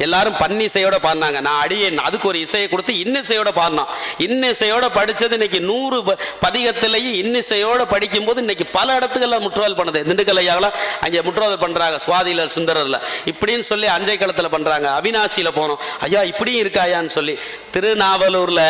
எல்லாரும் பன்னிசையோட பாடினாங்க. நான் அடியே அதுக்கு ஒரு இசையை கொடுத்து இன்னிசையோட பாடினான். இன்னிசையோட படித்தது இன்னைக்கு 100 பதிகத்திலேயே இன்னிசையோட படிக்கும்போது இன்னைக்கு பல இடத்துக்கள்ல முற்றுவல் பண்ணது. திண்டுக்கல் ஐயாவில் அங்கே முற்றுவல் பண்ணுறாங்க, சுவாதியில சுந்தரர்ல இப்படின்னு சொல்லி அஞ்சை களத்தில் பண்ணுறாங்க. அவினாசியில் போனோம், ஐயா இப்படியும் இருக்காயான்னு சொல்லி. திருநாவலூரில்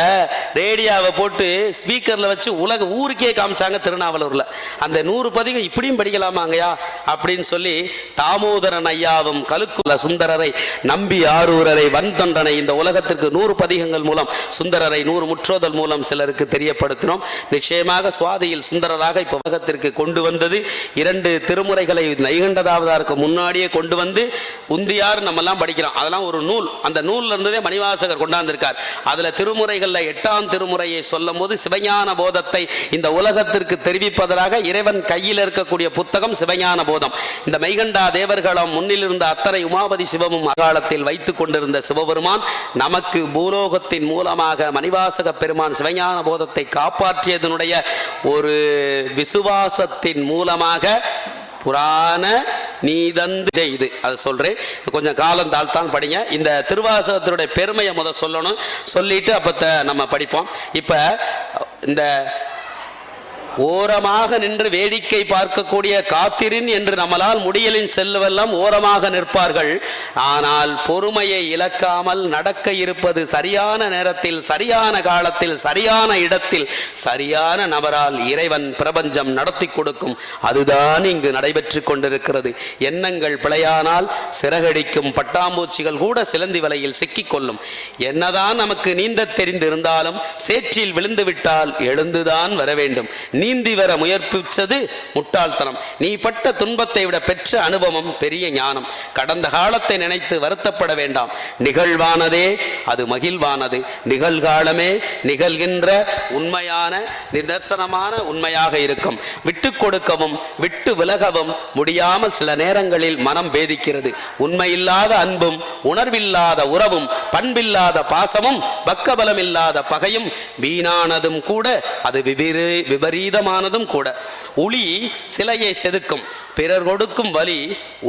ரேடியோவை போட்டு ஸ்பீக்கரில் வச்சு உலக ஊருக்கே காமிச்சாங்க. திருநாவலூரில் அந்த 100 பதிகம் இப்படியும் படிக்கலாமாங்கய்யா அப்படின்னு சொல்லி தாமோதரன் ஐயாவும் கலுக்குள்ள சுந்தரரை நம்பி ஆரூரரை வன்தொண்டனை இந்த உலகத்திற்கு 100 பதிகங்கள் மூலம் சுந்தரரை 100 முற்றோதல் மூலம் சிலருக்கு தெரியப்படுத்தினோம். நிச்சயமாக சுவாதியில் சுந்தரராக இப்போ உலகத்திற்கு கொண்டு வந்தது 2 திருமுறைகளை நைகண்டதாவதாருக்கு முன்னாடியே கொண்டு வந்து உந்தியார் நம்ம எல்லாம் படிக்கிறோம். அதெல்லாம் ஒரு நூல். அந்த நூல்ல இருந்ததே மணிவாசகர் கொண்டாந்திருக்கார். அதுல திருமுறைகள்ல 8ஆம் திருமுறையை சொல்லும் போது சிவஞான போதத்தை இந்த உலகத்திற்கு தெரிவிப்பதற்காக இறைவன் கையில் இருக்கக்கூடிய புத்தகம் சிவஞான போதம். இந்த மெய்கண்டா தேவர்களும் முன்னில் இருந்த அத்தனை உமாபதி சிவமும் அகாலத்தில் வைத்துக் கொண்டிருந்த சிவபெருமான் நமக்கு பூலோகத்தின் மூலமாக மணிவாசக பெருமான் சிவஞான போதத்தை காப்பாற்றியதனுடைய ஒரு விசுவாசத்தின் மூலமாக புராண நீதந்து இது அது சொல்றேன். கொஞ்சம் காலம் தாழ்த்தான் படிங்க. இந்த திருவாசகத்தினுடைய பெருமையை சொல்லணும், சொல்லிட்டு அப்ப நம்ம படிப்போம். இப்ப இந்த ஓரமாக நின்று வேடிக்கை பார்க்கக்கூடிய காத்திரின் என்று நம்மளால் முடியலின் செல்லுவெல்லாம் ஓரமாக நிற்பார்கள். ஆனால் பொறுமையை இழக்காமல் நடக்க இருப்பது சரியான நேரத்தில் சரியான காலத்தில் சரியான இடத்தில் சரியான நபரால் இறைவன் பிரபஞ்சம் நடத்தி கொடுக்கும். அதுதான் இங்கு நடைபெற்று கொண்டிருக்கிறது. எண்ணங்கள் பிழையானால் சிறகடிக்கும் பட்டாம்பூச்சிகள் கூட சிலந்தி வலையில் சிக்கிக்கொள்ளும். என்னதான் நமக்கு நீந்த தெரிந்திருந்தாலும் சேற்றில் விழுந்து விட்டால் எழுந்துதான் வர வேண்டும். நீந்தி வர முயற்சிச்சது முட்டாள்தனம். நீ பட்ட துன்பத்தை விட பெற்ற அனுபவம் பெரிய ஞானம். கடந்த காலத்தை நினைத்து வருத்தப்பட வேண்டாம். நிகழ்வானதே அது மகிழ்வானது. நிகழ்காலமே நிகழ்கின்ற உண்மையான நிதர்சனமான உண்மையாக இருக்கும். விட்டு கொடுக்கவும் விட்டு விலகவும் முடியாமல் சில நேரங்களில் மனம் பேதிக்கிறது. உண்மையில்லாத அன்பும் உணர்வில்லாத உறவும் பண்பில்லாத பாசமும் பக்கபலம் இல்லாத பகையும் வீணானதும் கூட அது விபரீதமானதும் கூட. உளி சிலையை செதுக்கும், பிறர் கொடுக்கும் வலி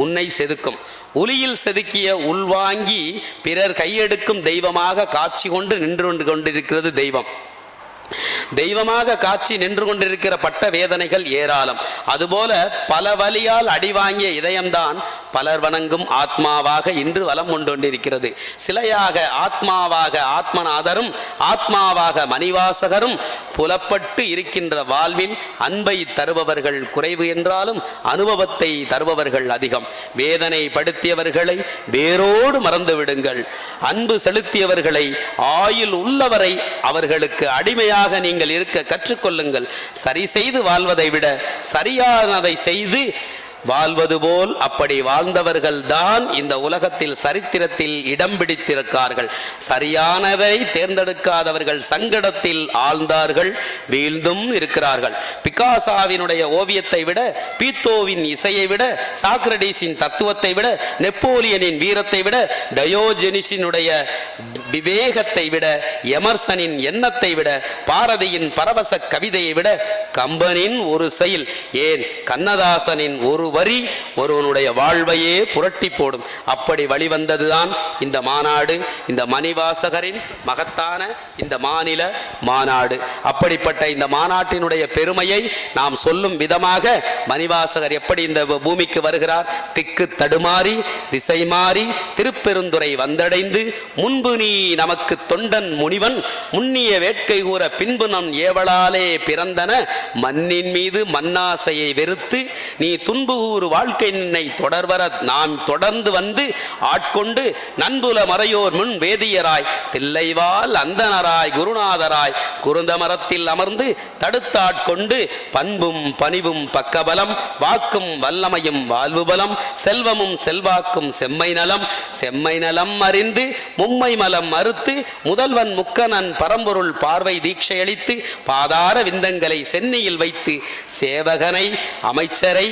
உன்னை செதுக்கும். உளியில் செதுக்கிய உள்வாங்கி பிறர் கையெடுக்கும் தெய்வமாக காட்சி கொண்டு நின்று கொண்டிருக்கிறது தெய்வம். தெய்வமாக காட்சி நின்று கொண்டிருக்கிற பட்ட வேதனைகள் ஏராளம். அதுபோல பல வலியால் அடிவாங்கிய இதயம்தான் பலர் வணங்கும் ஆத்மாவாக இன்று வலம் கொண்டிருக்கிறது. சிலையாக ஆத்மாவாக ஆத்மநாதரும் ஆத்மாவாக மணிவாசகரும் புலப்பட்டு இருக்கின்ற வாழ்வில் அன்பை தருபவர்கள் குறைவு என்றாலும் அனுபவத்தை தருபவர்கள் அதிகம். வேதனை படுத்தியவர்களை வேரோடு மறந்து விடுங்கள். அன்பு செலுத்தியவர்களை ஆயுள் உள்ளவரை அவர்களுக்கு அடிமையாக நீங்கள் இருக்க கற்றுக்கொள்ளுங்கள். சரி செய்து வாழ்வதை விட சரியானதை செய்து வாழ்வது போல் அப்படி வாழ்ந்தவர்கள் தான் இந்த உலகத்தில் சரித்திரத்தில் இடம் பிடித்திருக்கார்கள். சரியானதை தேர்ந்தெடுக்காதவர்கள் சங்கடத்தில் ஆழ்ந்தார்கள், வீழ்ந்தும் இருக்கிறார்கள். பிகாசாவினுடைய ஓவியத்தை விட, பீத்தோவின் இசையை விட, சாக்ரடீஸின் தத்துவத்தை விட, நெப்போலியனின் வீரத்தை விட, டயோஜெனிஸினுடைய விவேகத்தை விட, எமர்சனின் எண்ணத்தை விட, பாரதியின் பரவச கவிதையை விட, கம்பனின் ஒரு செயல், ஏன் கண்ணதாசனின் ஒரு வரி ஒருவனுடைய வாழ்வையே புரட்டி போடும். அப்படி வழிவந்ததுதான் இந்த மாநாடு, இந்த மணிவாசகரின் மகத்தான இந்த மாநில மாநாடு. அப்படிப்பட்ட இந்த மாநாட்டினுடைய பெருமையை நாம் சொல்லும் விதமாக மணிவாசகர் எப்படி இந்த பூமிக்கு வருகிறார், திக்கு தடுமாறி திசை மாறி திருப்பெருந்துறை வந்தடைந்து, முன்பு நீ நமக்கு தொண்டன் முனிவன் முன்னிய வேட்கை கூற பின்பு நம் ஏவலாலே பிறந்தன மண்ணின் மீது மண்ணாசையை வெறுத்து நீ துன்பு ஒரு வாழ்க்கை நின்னை தொடர்வர நாம் தொடர்ந்து வந்து ஆட்கொண்டு நண்புல மறையோர் முன் வேதியராய் தில்லைவால் அந்தனராய் குருநாதராய் குருந்த மரத்தில் அமர்ந்து தடுத்தாட்கொண்டு பண்பும் பணிவும் பக்கபலம் வாக்கும் வல்லமையும் வாழ்வு பலம் செல்வமும் செல்வாக்கும் செம்மை நலம் அறிந்து மும்மை மலம் மறுத்து முதல்வன் முக்கனன் பரம்பொருள் பார்வை தீட்சையளித்து பாதார விந்தங்களை சென்னியில் வைத்து சேவகனை அமைச்சரை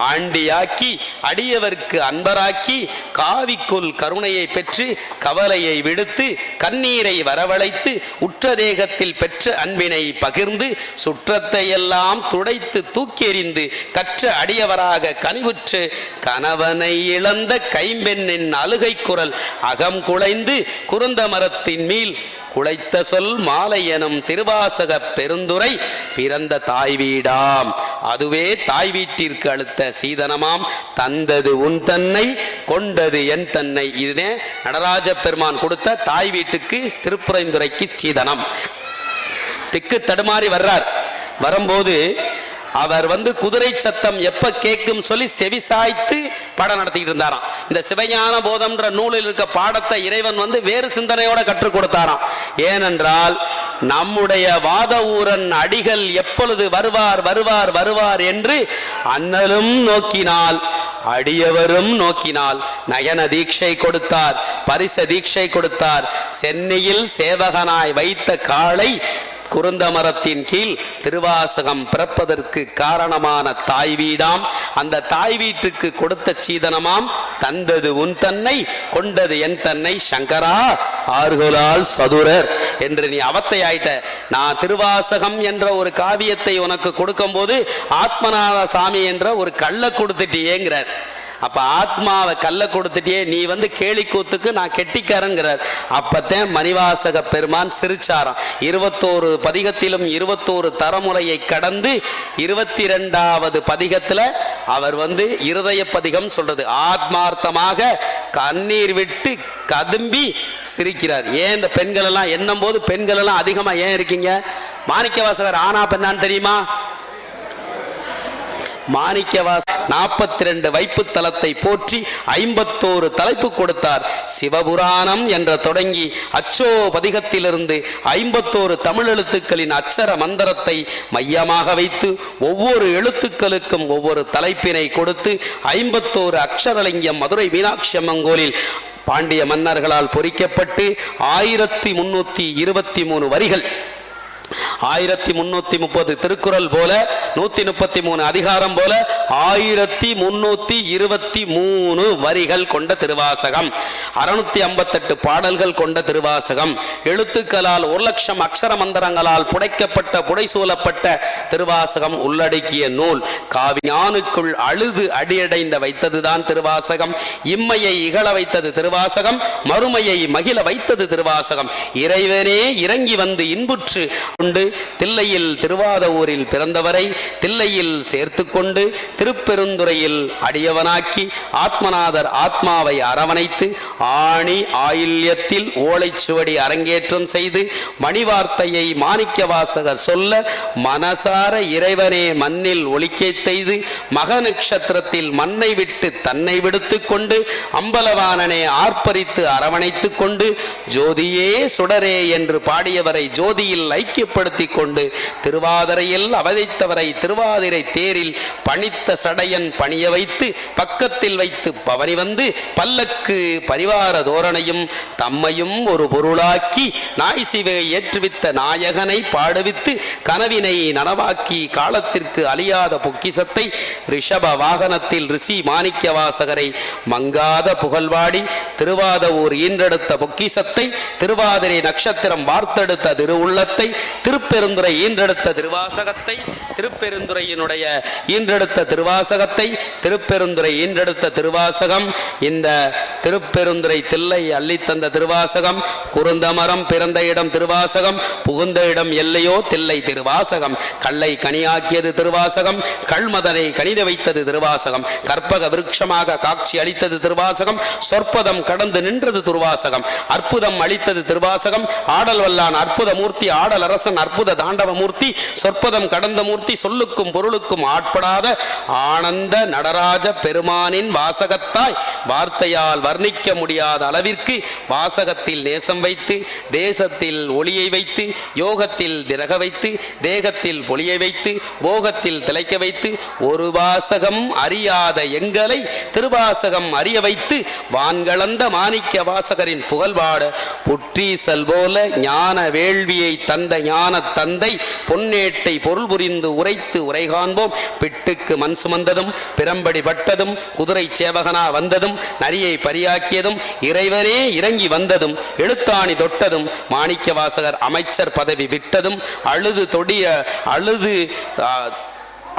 ஆண்டியாக்கி அடியவர்க்கு அன்பராக்கி காவிக்குள் கருணையை பெற்று கவலையை விடுத்து கண்ணீரை வரவழைத்து உற்ற தேகத்தில் பெற்ற அன்பினை பகிர்ந்து சுற்றத்தை எல்லாம் துடைத்து தூக்கி எறிந்து கற்ற அடியவராக கனிவுற்று கணவனை இழந்த கைம்பெண்ணின் அழுகை குரல் அகம் குலைந்து குருந்த மரத்தின் மீள் குளைத்த சொல் மாலை எனும் திருவாசக பெருந்துரை பிறந்த தாய் வீடாம். அதுவே தாய் வீட்டிற்கு அளித்த சீதனமாம். தந்தது உன் தன்னை கொண்டது என் தன்னை. இதுவே நடராஜ பெருமான் கொடுத்த தாய் வீட்டுக்கு திருப்புரைந்துரைக்கு சீதனம். திக்கு தடுமாறி வர்றார். வரும்போது அவர் குதிரை சத்தம் எப்ப கேட்கும் சொல்லி செவிசாய்த்து பாடம் நடத்திட்டு இருந்தாராம். இந்த சிவஞான போதம்ன்ற நூலில் இருக்க பாடத்தை இறைவன் வேறு சிந்தனையோட கற்றுக் கொடுத்தாராம். ஏனென்றால் நம்முடைய வாத ஊரன் அடிகள் எப்பொழுது வருவார் வருவார் வருவார் என்று அண்ணலும் நோக்கினால் அடியவரும் நோக்கினால் நயன தீட்சை கொடுத்தார், பரிச தீட்சை கொடுத்தார். சென்னையில் சேவகனாய் வைத்த காளை குருந்த மரத்தின் கீழ் திருவாசகம் பிறப்பதற்கு காரணமான தாய் வீடாம். அந்த தாய் வீட்டுக்கு கொடுத்த சீதனமாம். தந்தது உன் தன்னை கொண்டது என் தன்னை சங்கரா ஆறுகளால் சதுரர் என்று நீ அவத்தை ஆயிட்ட. நான் திருவாசகம் என்ற ஒரு காவியத்தை உனக்கு கொடுக்கும் போது ஆத்மநாத சாமி என்ற ஒரு கள்ள கொடுத்துட்டியேங்கிறார். அப்ப ஆத்மாவை கல்ல கொடுத்துட்டே நீ கேலி கூத்துக்கு நான் கெட்டிக்காரங்கிறார். அப்பத்தான் மணிவாசக பெருமான் சிரிச்சாராம். 21 பதிகத்திலும் 21 தரமுறையை கடந்து 22வது பதிகத்துல அவர் இருதய பதிகம் சொல்றது. ஆத்மார்த்தமாக கண்ணீர் விட்டு கதும்பி சிரிக்கிறார். ஏன் இந்த பெண்கள் எல்லாம் என்னும் போது பெண்கள் எல்லாம் அதிகமா ஏன் இருக்கீங்க? மாணிக்கவாசகர் ஆனா பெண்ணான்னு தெரியுமா? மாணிக்கவாச 42 வைப்பு தலத்தை போற்றி 51 தலைப்பு கொடுத்தார். சிவபுராணம் என்ற தொடங்கி அச்சோ பதிகத்திலிருந்து 51 தமிழ் எழுத்துக்களின் அச்சர மந்திரத்தை மையமாக வைத்து ஒவ்வொரு எழுத்துக்களுக்கும் ஒவ்வொரு தலைப்பினை கொடுத்து 51 அக்ஷரலிங்கம் மதுரை மீனாட்சி அம்மன் கோயிலில் பாண்டிய மன்னர்களால் பொறிக்கப்பட்டு 1323 வரிகள், 1330 திருக்குறள் போல, 133 அதிகாரம் போல 1323 வரிகள் கொண்ட திருவாசகம், 658 பாடல்கள் கொண்ட திருவாசகம், எழுத்துக்களால் 1,00,000 அக்ஷர மந்திரங்களால் புடைக்கப்பட்ட புடைசூலப்பட்ட திருவாசகம் உள்ளடக்கிய நூல். காவிஞானுக்குள் அழுது அடியடைந்த வைத்ததுதான் திருவாசகம். இம்மையை இகழ வைத்தது திருவாசகம், மறுமையை மகிழ வைத்தது திருவாசகம். இறைவனே இறங்கி இன்புற்று கொண்டு தில்லையில் திருவாதவூரில் பிறந்தவரை தில்லையில் சேர்த்து கொண்டு திருப்பெருந்துறையில் அடியவனாக்கி ஆத்மநாதர் ஆத்மாவை அரவணைத்து ஆணி ஆயில்யத்தில் ஓலைச்சுவடி அரங்கேற்றம் செய்து மணிவார்த்தையை மாணிக்கவாசகர் சொல்ல மனசார இறைவனே மண்ணில் ஒலிக்கை செய்து மக நட்சத்திரத்தில் மண்ணை விட்டு தன்னை விடுத்து கொண்டு அம்பலவானனை ஆர்ப்பரித்து அரவணைத்து கொண்டு ஜோதியே சுடரே என்று பாடியவரை ஜோதியில் ஐக்கியப்படுத்தி கொண்டு திருவாதிரையில் அவதைத்தவரை திருவாதிரை தேரில் பணித்த சடையன் பணிய வைத்து பக்கத்தில் வைத்து பவனி பல்லக்கு பரிவார தோரணையும் தம்மையும் ஒரு பொருளாக்கி நாய் சிவையை ஏற்றுவித்த நாயகனை பாடுவித்து கனவினை நனவாக்கி காலத்திற்கு அழியாத பொக்கிசத்தை ரிஷப வாகனத்தில் ரிஷி மாணிக்கவாசகரை மங்காத புகழ்வாடி திருவாதவூர் ஈன்றெடுத்த பொக்கிசத்தை திருவாதிரை நட்சத்திரம் வார்த்தெடுத்த திருவுள்ளத்தை திருப்பெருந்துறை ஈன்றெடுத்த திருவாசகத்தை திருப்பெருந்துறையினுடைய ஈன்றெடுத்த திருவாசகத்தை திருப்பெருந்துறை ஈன்றெடுத்த திருவாசகம் இந்த திருப்பெருந்துறை தில்லை அள்ளித்தந்த திருவாசகம் குருந்தமரம் பிறந்த இடம் திருவாசகம் புகுந்த இடம் எல்லையோ தில்லை திருவாசகம் கல்லை கனியாக்கியது திருவாசகம் கல்மதனை கணித வைத்தது திருவாசகம் கற்பக விருட்சமாக காட்சி அளித்தது திருவாசகம் சொற்பதம் கடந்து நின்றது திருவாசகம் அற்புதம் அளித்தது திருவாசகம் ஆடல் வல்லான் அற்புத மூர்த்தி ஆடல் அரசன் அற்புத அற்புத தாண்டவ மூர்த்தி, சொற்பதம் கடந்த மூர்த்தி, சொல்லுக்கும் பொருளுக்கும் ஆட்படாத ஆனந்த நடராஜ பெருமானின் வாசகத்தாய் வார்த்தையால் வர்ணிக்க முடியாத அளவிற்கு வாசகத்தில் நேசம் வைத்து, தேசத்தில் ஒளியை வைத்து, யோகத்தில் திரக வைத்து, தேகத்தில் பொலியை வைத்து, போகத்தில் திளைக்க வைத்து, ஒரு வாசகம் அறியாத எங்களை திருவாசகம் அறிய வைத்து வான்களந்த மாணிக்க வாசகரின் புகழ்பாட புற்றீசல் போல ஞான வேள்வியை தந்த ஞான தந்தை பொன்னேட்டை பொருள் புரிந்து உரைத்து உரை காண்போம். பிட்டுக்கு மண் சுமந்ததும் பிரம்படி பட்டதும் குதிரை சேவகனா வந்ததும் நரியை பரியாக்கியதும் இறைவனே இறங்கி வந்ததும் எழுத்தாணி தொட்டதும் மாணிக்க வாசகர் அமைச்சர் பதவி விட்டதும்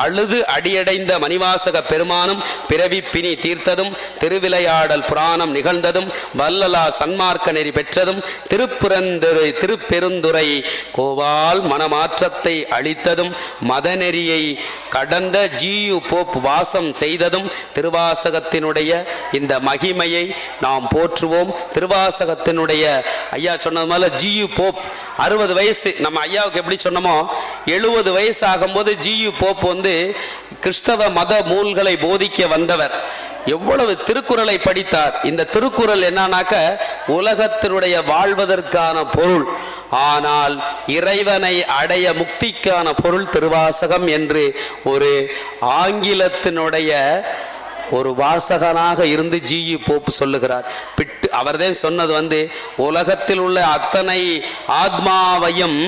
அழுது அடியடைந்த மணிவாசக பெருமானும் பிறவி பிணி தீர்த்ததும் திருவிளையாடல் புராணம் நிகழ்ந்ததும் வல்லலா சன்மார்க்க நெறி பெற்றதும் திருப்பெருந்துறை கோவால் மனமாற்றத்தை அளித்ததும் மதநெறியை கடந்த ஜியு போப் வாசம் செய்ததும் திருவாசகத்தினுடைய இந்த மகிமையை நாம் போற்றுவோம். திருவாசகத்தினுடைய ஐயா சொன்னது மேல ஜியு போப் 60 வயசு, நம்ம ஐயாவுக்கு எப்படி சொன்னோமோ 70 வயசு ஆகும்போது ஜியு போப் கிறிஸ்தவ மத நூல்களை போதிக்க வந்தவர். எவ்வளவு திருக்குறளை படித்தார். இந்த திருக்குறள் என்னன்னாக்க உலகத்தினுடைய வாழ்வதற்கான பொருள், ஆனால் இறைவனை அடைய முக்திக்கான பொருள் திருவாசகம் என்று ஒரு ஆங்கிலத்தினுடைய ஒரு வாசகனாக இருந்து ஜியு போப் சொல்லுகிறார். அவர்தான் சொன்னது உலகத்தில் உள்ள அத்தனை ஆத்மாவையும்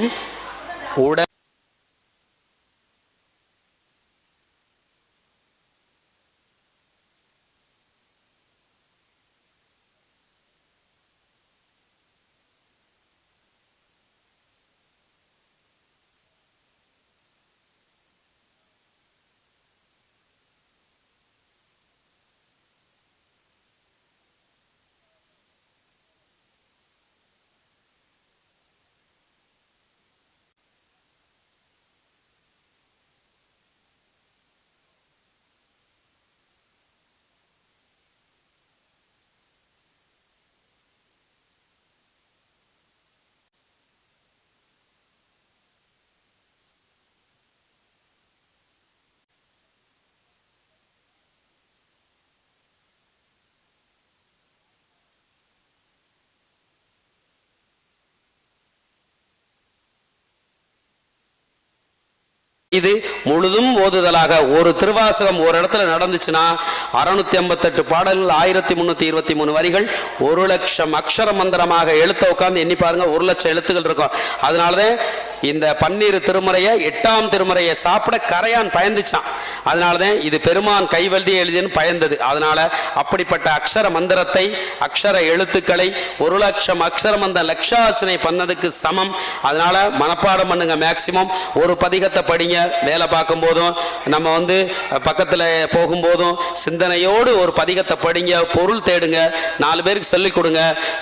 இது முழுதும் ஓதுதலாக ஒரு திருவாசகம் ஒரு இடத்துல நடந்துச்சுன்னா 658 பாடல்கள், 1323 வரிகள், 1,00,000 அக்ஷர மந்திரமாக எழுத்த உட்கார்ந்து எண்ணி பாருங்க, 1,00,000 எழுத்துக்கள் இருக்கும். அதனாலதான் இந்த 12 திருமுறையை 8ஆம் திருமுறையை சாப்பிட கரையான் பயந்துச்சான். அதனாலதான் இது பெருமான் கைவல்டி எழுதின்னு பயந்தது. அதனால அப்படிப்பட்ட அக்ஷர மந்திரத்தை, அக்ஷர எழுத்துக்களை 1,00,000 அக்ஷர மந்திர லட்சார்ச்சனை பண்ணதுக்கு சமம். அதனால மனப்பாடம் பண்ணுங்க. மேக்சிமம் ஒரு பதிகத்தை படிங்க. வேலை பார்க்கும் போதும் நம்ம பக்கத்தில் போகும்போதும் சிந்தனையோடு ஒரு பதிகத்தை படிங்க, பொருள் தேடுங்க, 4 பேருக்கு சொல்லிக் கொடுங்க.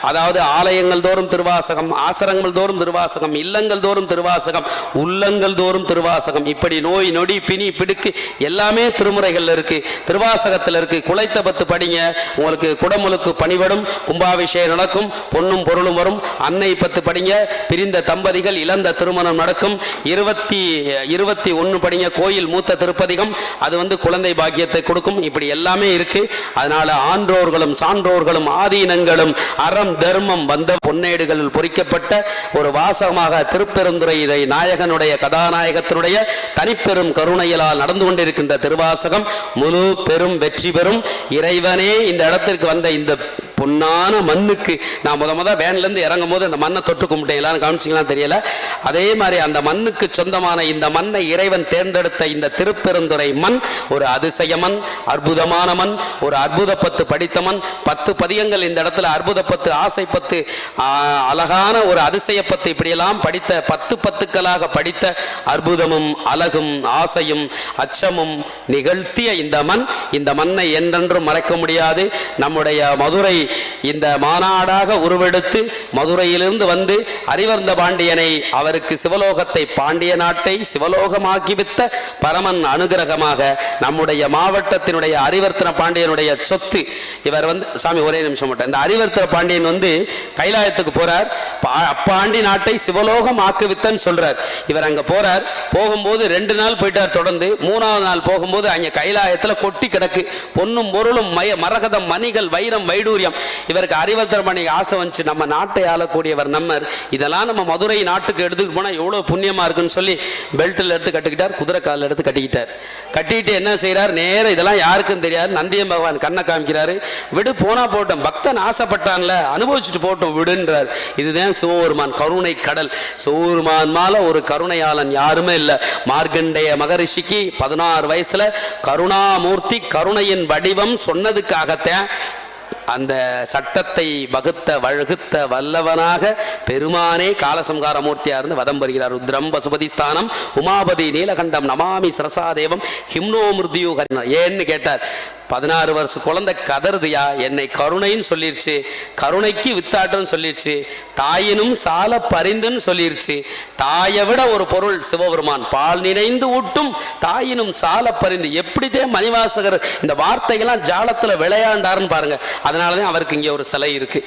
அதாவது ஆலயங்கள் தோறும் திருவாசகம், ஆசிரங்கள் தோறும் திருவாசகம், இல்லங்கள் தோறும் திருவாசகம், உள்ளங்கள் தோறும் திருவாசகம். இப்படி நோய் நொடி பிணி பிடுக்கு எல்லாமே திருமுறைகள் இருக்கு, திருவாசகத்தில் இருக்கு. குலைத்த 10 படிங்க, உங்களுக்கு குடமுழுக்கு பணிபடும், கும்பாபிஷேகம் நடக்கும், பொன்னும் பொருளும் வரும். அன்னை 10 படிங்க, பிரிந்த தம்பதிகள் இழந்த திருமணம் நடக்கும். 21 படிங்க, கோயில் மூத்த திருப்பதிகம், அது குழந்தை பாக்கியத்தை கொடுக்கும். இப்படி எல்லாமே இருக்கு. அதனால ஆன்றோர்களும் சான்றோர்களும் ஆதீனங்களும் அறம் தர்மம் வந்த பொன்னேடுகளில் பொறிக்கப்பட்ட ஒரு வாசகமாக திருப்பெருந்துறை இதை நாயகனுடைய கதாநாயகத்தினுடைய தனிப்பெரும் கருணையிலால் நடந்து கொண்டிருக்கின்ற திருவாசகம் முழு பெரும் வெற்றி பெறும். இறைவனே இந்த இடத்திற்கு வந்த இந்த பொன்னான மண்ணுக்கு நான் முத வேன்ல இருந்து இறங்கும் போது அந்த மண்ணை தொட்டு கும்பிட்டேன். எல்லாரும் கவனிச்சிக்கலாம் தெரியல. அதே மாதிரி அந்த மண்ணுக்கு சொந்தமான இந்த மண்ணை இறைவன் தேர்ந்தெடுத்த இந்த திருப்பெருந்துறை மண் ஒரு அதிசய மண், அற்புதமான மண், ஒரு அற்புத 10 படித்த மண். 10 பதியங்கள் இந்த இடத்துல, அற்புத 10, ஆசை 10, அழகான ஒரு அதிசய 10, இப்படியெல்லாம் படித்த 10 பத்துக்களாக படித்த அற்புதமும் அழகும் ஆசையும் அச்சமும் நிகழ்த்திய இந்த மண், இந்த மண்ணை என்றென்றும் மறைக்க முடியாது. நம்முடைய மதுரை இந்த மாநாடாக உருவெடுத்து மதுரையிலிருந்து வந்து அறிவர்ந்த பாண்டியனை, அவருக்கு சிவலோகத்தை, பாண்டிய நாட்டை சிவலோகமாக்கிவித்த பரமன் அனுகிரகமாக நம்முடைய மாவட்டத்தினுடைய அறிவர்த்தன பாண்டியனுடைய சொத்து. இவர் வந்து சாமி ஒரே நிமிஷம் மட்டும், இந்த அறிவர்த்தன பாண்டியன் வந்து கைலாயத்துக்கு போறார். பாண்டி நாட்டை சிவலோகம் ஆக்குவித்தன்னு சொல்றார். இவர் அங்க போறார். போகும்போது 2 நாள் போயிட்டார் தொடர்ந்து. 3ஆவது நாள் போகும்போது அங்க கைலாயத்துல கொட்டி கிடக்கு பொன்னும் பொருளும் மரகதம் மணிகள் வைரம் வைடூரியம். இவருக்கு அறிவர்த்தன பாண்டியன் ஆசை வந்துச்சு, நம்ம நாட்டை ஆளக்கூடியவர் நம்மர், இதெல்லாம் நம்ம மதுரை நாட்டுக்கு எடுத்துட்டு போனா எவ்வளவு புண்ணியமா இருக்குன்னு சொல்லி பெல்ட்ல எடுத்து கட்டிக்கிட்டார், குதிரை காலில் எடுத்து கட்டிக்கிட்டார். கட்டிட்டு என்ன செய்யறார், நேரம் இதெல்லாம் யாருக்கும் தெரியாது, நந்தியம் பகவான் கண்ணை காமிக்கிறாரு. விடு போனா போட்டோம், பக்தன் ஆசைப்பட்டான்ல அனுபவிச்சுட்டு போட்டோம் விடுன்றார். இதுதான் சிவபெருமான் கருணை கடல். சிவபெருமான் மேல ஒரு கருணையாளன் யாருமே இல்லை. மார்க்கண்டேய மகரிஷிக்கு 16 வயசுல கருணாமூர்த்தி கருணையின் வடிவம் சொன்னதுக்காகத்தான் அந்த சட்டத்தை வகுத்த வல்லவனாக பெருமானே காலசம்கார மூர்த்தியா இருந்து வதம் வருகிறார். ருத்ரம் பசுபதி ஸ்தானம் உமாபதி நீலகண்டம் நமாமி சரசாதேவம் ஹிம்னோ மிருத்யு. ஏன்னு கேட்டார், 16 வருஷ குழந்தை கதறுதியா, என்னை கருணைன்னு சொல்லிருச்சு, கருணைக்கு வித்தாட்டுன்னு சொல்லிருச்சு, தாயினும் சால பரிந்துன்னு சொல்லிருச்சு. தாயை விட ஒரு பொருள் சிவபெருமான், பால் நினைந்து ஊட்டும் தாயினும் சால பரிந்து. எப்படித்தான் மணிவாசகர் இந்த வார்த்தைகள்லாம் ஜாலத்துல விளையாண்டாருன்னு பாருங்க. அதனாலதான் அவருக்கு இங்க ஒரு சிலை இருக்கு.